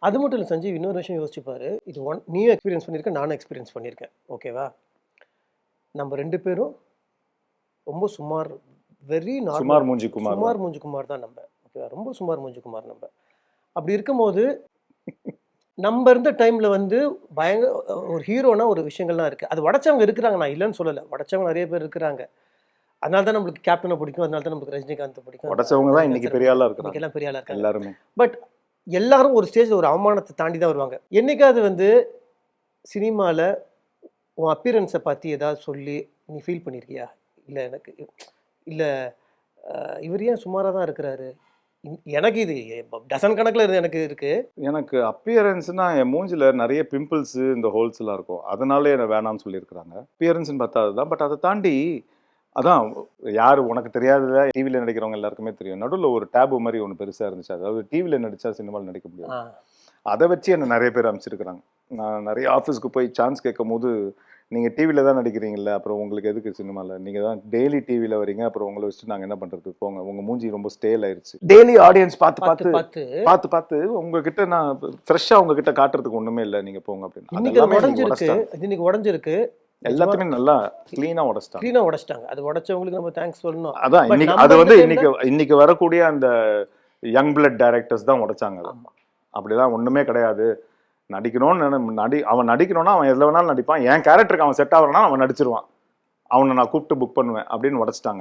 அது மட்டும் இல்லை சஞ்சீவ், இன்னொரு விஷயம் யோசிச்சுப்பாரு. இது நீயும் எக்ஸ்பீரியன்ஸ் பண்ணியிருக்க, நானும் எக்ஸ்பீரியன்ஸ் பண்ணியிருக்கேன். ஓகேவா? நம்ம 2 பேரும் ரொம்ப சுமார், வெரி நார்மல், சுமார் மூஞ்சி குமார் சுமார் மூஞ்சி குமார் தான் நம்ம. ஓகேவா? ரொம்ப சுமார் மூஞ்சி குமார் நம்ம. அப்படி இருக்கும்போது நம்ம இருந்த டைம்ல வந்து ஒரு ஹீரோனா ஒரு விஷயங்கள்லாம் இருக்கு. அது உடைச்சவங்க இருக்கிறாங்க, நான் இல்லைன்னு சொல்லலை. உடைச்சவங்க நிறைய பேர் இருக்கிறாங்க. அதனால தான் நம்மளுக்கு கேப்டனை பிடிக்கும், அதனால தான் நம்மளுக்கு ரஜினிகாந்த் பிடிக்கும். உடைச்சவங்க தான் இன்னைக்கு பெரிய ஆளா இருக்காங்க. இன்னைக்கு எல்லாம் பெரிய ஆளா இருக்காங்க எல்லாருமே. பட் எல்லாரும் ஒரு ஸ்டேஜ்ல ஒரு அவமானத்தை தாண்டி தான் வருவாங்க. என்னைக்காவது வந்து சினிமாவில் உன் அப்பியரன்ஸை பற்றி ஏதாவது சொல்லி நீ ஃபீல் பண்ணியிருக்கியா? இல்லை எனக்கு இல்லை இவர் ஏன் சுமாராக தான் இருக்கிறாரு, எனக்கு இது டசன் கணக்கில் எனக்கு இருக்கு. எனக்கு அப்பியரன்ஸ்னா என் மூஞ்சில நிறைய பிம்பிள்ஸ், இந்த ஹோல்ஸ் எல்லாம் இருக்கும், அதனால என்ன வேணாம்னு சொல்லியிருக்கிறாங்க. அப்பியரன்ஸ்னு பார்த்தா அதுதான். பட் அதை தாண்டி அதான் யார் உனக்கு தெரியாததா, டிவியில் நடிக்கிறவங்க எல்லாருக்குமே தெரியும். நடுவில் ஒரு டேபு மாதிரி ஒன்று பெருசாக இருந்துச்சு. அதாவது டிவியில் நடித்தா சினிமாவில் நடிக்க முடியாது. அதை வச்சு என்ன நிறைய பேர் அமைச்சிருக்கிறாங்க. நான் நிறைய ஆஃபீஸ்க்கு போய் சான்ஸ் கேட்கும் போது, நீங்கள் டிவியில் தான் நடிக்கிறீங்களா, அப்புறம் உங்களுக்கு எதுக்கு சினிமாவில், நீங்கள் தான் டெய்லி டிவியில் வரீங்க, அப்புறம் உங்களை வச்சுட்டு நாங்கள் என்ன பண்ணுறது, போங்க, உங்கள் மூஞ்சி ரொம்ப ஸ்டேல் ஆயிடுச்சு. டெய்லி ஆடியன்ஸ் பார்த்து உங்ககிட்ட நான் ஃப்ரெஷ்ஷாக உங்ககிட்ட காட்டுறதுக்கு ஒன்றுமே இல்லை, நீங்கள் போங்க அப்படின்னு. இன்னைக்கு உடஞ்சிருக்கு, எல்லாத்தையுமே நல்லா கிளீனா உடைச்சிட்டாங்க. அது உடைச்சவங்களுக்கு நம்ம தேங்க்ஸ் சொல்லணும். அதான் இன்னைக்கு அது வந்து இன்னைக்கு வரக்கூடிய அந்த யங் பிளட் டைரக்டர்ஸ் தான் உடைச்சாங்க. அப்படிதான் ஒண்ணுமே கிடையாது. அவன் நடிக்கணும்னா அவன் எதுல வேணாலும் நடிப்பான், என் கேரக்டருக்கு அவன் செட் ஆகலன்னா அவன் நடிச்சிருவான், அவனை நான் கூப்பிட்டு புக் பண்ணுவேன் அப்படின்னு உடைச்சிட்டாங்க.